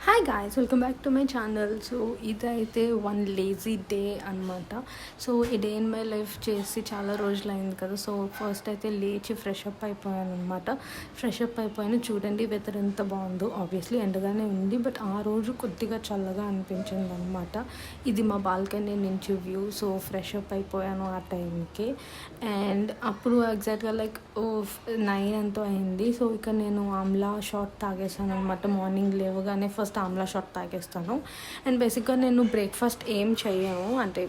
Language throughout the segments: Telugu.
Hi guys, welcome back to my channel. So ఇదైతే వన్ లేజీ డే అనమాట. సో ఈ డే ఇన్ మై లైఫ్ చేసి చాలా రోజులు అయింది కదా. సో ఫస్ట్ అయితే లేచి ఫ్రెష్ అప్ అయిపోయాను అనమాట. ఫ్రెష్ అప్ అయిపోయాను. చూడండి వెదర్ ఎంత బాగుందో. ఆబ్వియస్లీ ఎండగానే ఉంది, బట్ ఆ రోజు కొద్దిగా చల్లగా అనిపించింది అనమాట. ఇది మా బాల్కనీ నుంచి వ్యూ. సో ఫ్రెష్ అప్ అయిపోయాను ఆ టైంకి. అండ్ అప్పుడు ఎగ్జాక్ట్గా లైక్ 9 ఎంతో అయింది. సో ఇక నేను ఆమ్లా షాట్ తాగేసాను అనమాట. మార్నింగ్ లేవగానే ఫస్ట్ ఆమ్లా షాట్ తాగేస్తాను. అండ్ బేసిక్గా నేను బ్రేక్ఫాస్ట్ ఏం చేయను, అంటే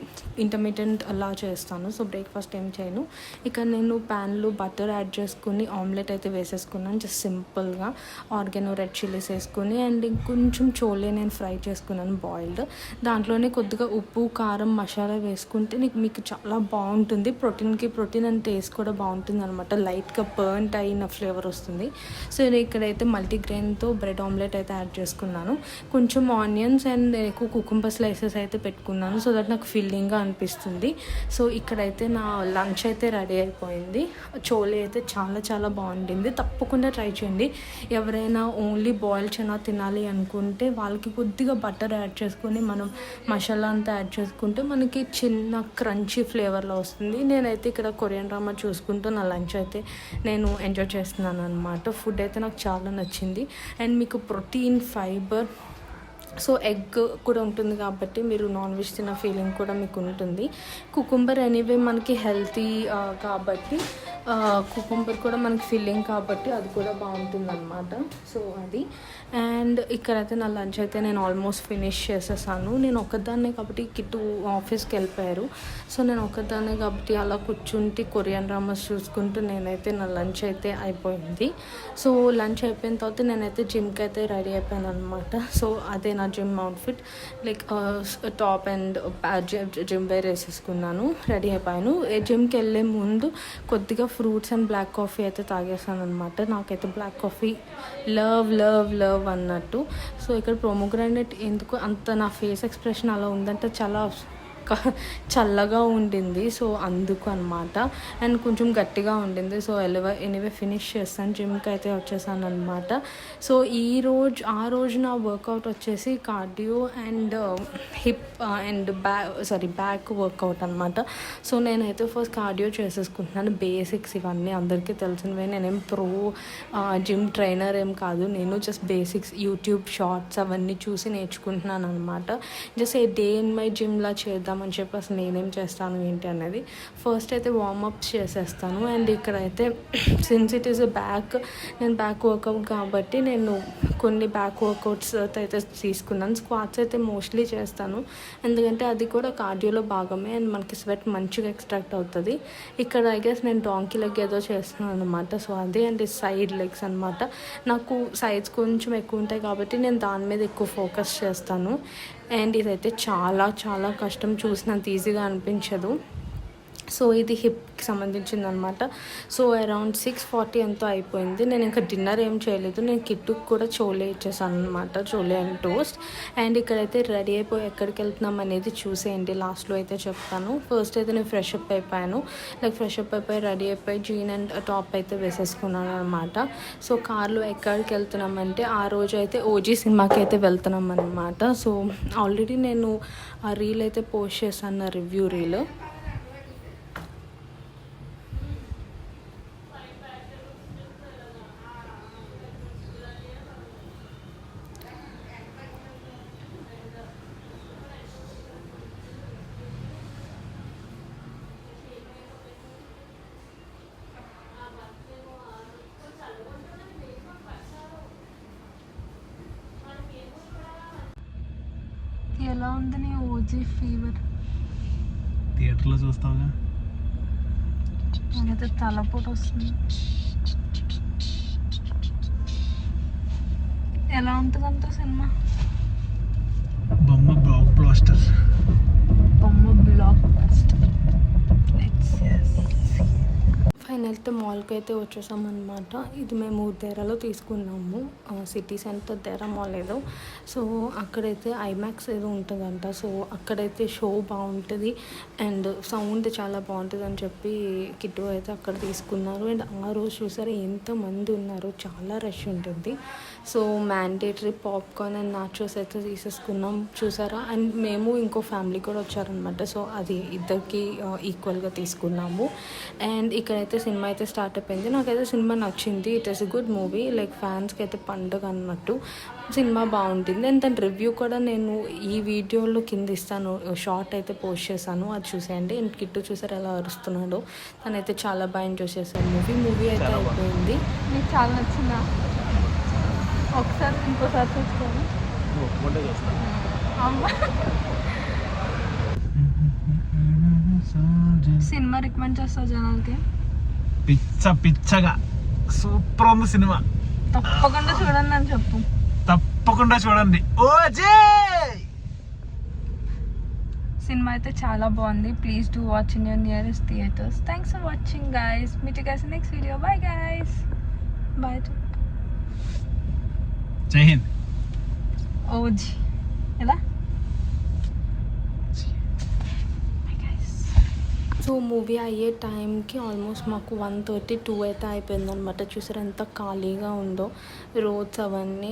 ఇంటర్మీడియట్ అలా చేస్తాను. సో బ్రేక్ఫాస్ట్ ఏం చేయను. ఇక నేను ప్యాన్లో బటర్ యాడ్ చేసుకుని ఆమ్లెట్ అయితే వేసేసుకున్నాను. జస్ట్ సింపుల్గా ఆర్గానో రెడ్ చిల్లీస్ వేసుకుని అండ్ ఇంకొంచెం చోలే నేను ఫ్రై చేసుకున్నాను బాయిల్డ్. దాంట్లోనే కొద్దిగా ఉప్పు కారం మసాలా వేసుకుంటే మీకు చాలా బాగుంటుంది. ప్రోటీన్ అండ్ టేస్ట్ కూడా బాగుంటుంది అనమాట. లైట్గా బర్న్ట్ అయిన ఫ్లేవర్ వస్తుంది. సో నేను ఇక్కడైతే మల్టీగ్రెయిన్తో బ్రెడ్ ఆమ్లెట్ అయితే యాడ్ చేసుకున్నాను. కొంచెం ఆనియన్స్ అండ్ ఎక్కువ కుకుంబర్ స్లైసెస్ అయితే పెట్టుకున్నాను, సో దట్ నాకు ఫిల్లింగ్గా అనిపిస్తుంది. సో ఇక్కడైతే నా లంచ్ అయితే రెడీ అయిపోయింది. చోలే అయితే చాలా చాలా బాగుండింది. తప్పకుండా ట్రై చేయండి. ఎవరైనా ఓన్లీ బాయిల్ చెనా తినాలి అనుకుంటే వాళ్ళకి కొద్దిగా బటర్ యాడ్ చేసుకొని మనం మసాలా అంతా యాడ్ చేసుకుంటే మనకి చిన్న క్రంచీ ఫ్లేవర్లో వస్తుంది. నేనైతే ఇక్కడ కొరియన్ డ్రామా చూసుకుంటూ నా లంచ్ అయితే నేను ఎంజాయ్ చేస్తున్నాను అనమాట. ఫుడ్ అయితే నాకు చాలా నచ్చింది. అండ్ మీకు ప్రోటీన్, ఫైబర్, సో ఎగ్ కూడా ఉంటుంది కాబట్టి మీరు నాన్ వెజ్ తిన్న ఫీలింగ్ కూడా మీకు ఉంటుంది. కుకుంబర్ ఎనీవే మనకి హెల్తీ కాబట్టి కుకుంబర్ కూడా మనకి ఫిల్లింగ్ కాబట్టి అది కూడా బాగుంటుంది అనమాట. సో అది. అండ్ ఇక్కడైతే నా లంచ్ అయితే నేను ఆల్మోస్ట్ ఫినిష్ చేసేసాను. నేను ఒక్కదాన్నే కాబట్టి కిట్టు ఆఫీస్కి వెళ్ళిపోయారు. సో నేను ఒక్కదాన్నే కాబట్టి అలా కూర్చుంటే కొరియన్ డ్రామాస్ చూసుకుంటూ నేనైతే నా లంచ్ అయితే అయిపోయింది. సో లంచ్ అయిపోయిన తర్వాత నేనైతే జిమ్కి అయితే రెడీ అయిపోయాను అనమాట. సో అదే నా gym outfit, like top and gym wear వేసేసుకున్నాను. రెడీ అయిపోయాను. జిమ్కి వెళ్ళే ముందు కొద్దిగా ఫ్రూట్స్ అండ్ బ్లాక్ కాఫీ అయితే తాగేసాను అనమాట. నాకైతే black coffee love love love అన్నట్టు. సో ఇక్కడ ప్రోమోగ్రానేట్ ఎందుకు అంత నా ఫేస్ ఎక్స్ప్రెషన్ అలా ఉందంటే చాలా చల్లగా ఉండింది. సో అందుకు అనమాట. అండ్ కొంచెం గట్టిగా ఉండింది. సో ఎనీవే ఫినిష్ చేస్తాను. జిమ్కి అయితే వచ్చేసాను అనమాట. సో ఆ రోజు నా వర్కౌట్ వచ్చేసి cardio and hip and back workout అనమాట. సో నేనైతే ఫస్ట్ కార్డియో చేసేసుకుంటున్నాను. బేసిక్స్ ఇవన్నీ అందరికీ తెలిసినవే. నేనేం జిమ్ ట్రైనర్ ఏం కాదు. నేను జస్ట్ బేసిక్స్ యూట్యూబ్ షార్ట్స్ అవన్నీ చూసి నేర్చుకుంటున్నాను అనమాట. Just a day in my జిమ్లా చేద్దామని చెప్పి అసలు నేనేం చేస్తాను ఏంటి అనేది ఫస్ట్ అయితే వార్మప్స్ చేసేస్తాను. అండ్ ఇక్కడైతే సిన్స్ ఇట్ ఈస్ నేను బ్యాక్ వర్కౌట్ కాబట్టి నేను కొన్ని బ్యాక్ వర్కౌట్స్ అయితే తీసుకున్నాను. స్క్వాట్స్ అయితే మోస్ట్లీ చేస్తాను, ఎందుకంటే అది కూడా కార్డియోలో భాగమే అండ్ మనకి స్వెట్ మంచిగా ఎక్స్ట్రాక్ట్ అవుతుంది. ఇక్కడ ఐ గెస్ నేను డాంకీ లెగ్ ఏదో చేస్తున్నాను అనమాట. సో అదే అండ్ సైడ్ లెగ్స్ అనమాట. నాకు సైడ్స్ కొంచెం ఎక్కువ ఉంటాయి కాబట్టి నేను దాని మీద ఎక్కువ ఫోకస్ చేస్తాను. అండ్ ఇదైతే చాలా చాలా కష్టం, చూసినంత ఈజీగా అనిపించదు. సో ఇది హిప్కి సంబంధించింది అనమాట. సో అరౌండ్ 6:40 ఎంతో అయిపోయింది. నేను ఇంకా డిన్నర్ ఏం చేయలేదు. నేను కిట్టుకు కూడా చోలే ఇచ్చేసాను అనమాట, చోలే అండ్ టోస్ట్. అండ్ ఇక్కడైతే రెడీ అయిపోయి ఎక్కడికి వెళ్తున్నాం అనేది చూసేయండి, లాస్ట్లో అయితే చెప్తాను. ఫస్ట్ అయితే నేను ఫ్రెష్ అప్ అయిపోయాను. ఫ్రెష్ అప్ అయిపోయి రెడీ అయిపోయి జీన్ అండ్ టాప్ అయితే వేసేసుకున్నాను అనమాట. సో కార్లో ఎక్కడికి వెళ్తున్నామంటే ఆ రోజు అయితే ఓజీ సినిమాకి అయితే వెళ్తున్నాం అనమాట. సో ఆల్రెడీ నేను ఆ రీల్ అయితే పోస్ట్ చేశాను, నా రివ్యూ రీల్. ఎలా ఉంది నీ ఓజీ ఫీవర్? థియేటర్లో చూస్తావుగా. నాకైతే తలపోటు వస్తుంది. ఎలా ఉంటుందంట సినిమా? బొమ్మ బ్లాక్ బ్లాస్టర్. అయితే మాల్కి అయితే వచ్చేసాం అనమాట. ఇది మేము దేరాలో తీసుకున్నాము, సిటీ సెంటర్ దేరా మాల్ ఏదో. సో అక్కడైతే ఐమాక్స్ ఏదో ఉంటుందంట. సో అక్కడైతే షో బాగుంటుంది అండ్ సౌండ్ చాలా బాగుంటుంది అని చెప్పి కిట్టు అయితే అక్కడ తీసుకున్నారు. అండ్ ఆ రోజు చూసారా ఎంతమంది ఉన్నారో, చాలా రష్ ఉంటుంది. So mandatory popcorn and nachos అయితే తీసేసుకున్నాం చూసారా. అండ్ మేము ఇంకో ఫ్యామిలీ కూడా వచ్చారనమాట. సో అది ఇద్దరికి ఈక్వల్గా తీసుకున్నాము. అండ్ ఇక్కడైతే సినిమా అయితే స్టార్ట్ అయిపోయింది. నాకైతే సినిమా నచ్చింది. It is a good movie, like ఫ్యాన్స్కి అయితే పండుగ అన్నట్టు. సినిమా బాగుంటుంది. అండ్ దాని రివ్యూ కూడా నేను ఈ వీడియోలో కింద ఇస్తాను, షార్ట్ అయితే పోస్ట్ చేశాను, అది చూసేయండి. అండ్ కిట్టు చూసారు ఎలా అరుస్తున్నాడో. తనైతే చాలా బాగా ఎంజాయ్ చేశారు మూవీ అయితే అయిపోయింది. మీకు చాలా నచ్చిందా? ఒకసారి ఇంకోసారి చూస్తాను. సినిమా రికమెండ్ చేస్తా జనాలకి. పిచ్చగా సూపర్ ఉంది సినిమా, తప్పకుండా చూడండి అని చెప్పు. తప్పకుండా చూడండి. ఓ జై సినిమా అయితే చాలా బాగుంది. Please do watch in your nearest theatres. Thanks for watching guys. Meet you guys in next video. Bye guys. By. జై హింద్. ఓజీ ఎలా? సో మూవీ అయ్యే టైంకి ఆల్మోస్ట్ మాకు 1:32 అయితే అయిపోయిందనమాట. చూసారు ఎంత ఖాళీగా ఉందో రోడ్స్ అవన్నీ.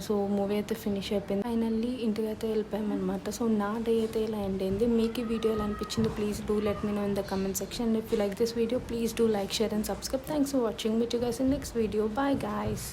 సో మూవీ అయితే ఫినిష్ అయిపోయింది. ఫైనల్లీ ఇంటికి అయితే వెళ్ళిపోయామన్నమాట. సో నా డే అయితే ఇలా ఎండ్ అయింది. మీకు ఈ వీడియో ఎలా అనిపించింది please do let me know in the comment section. If you like this video please do like, share and subscribe. Thanks for watching. Meet you guys in next video. Bye guys.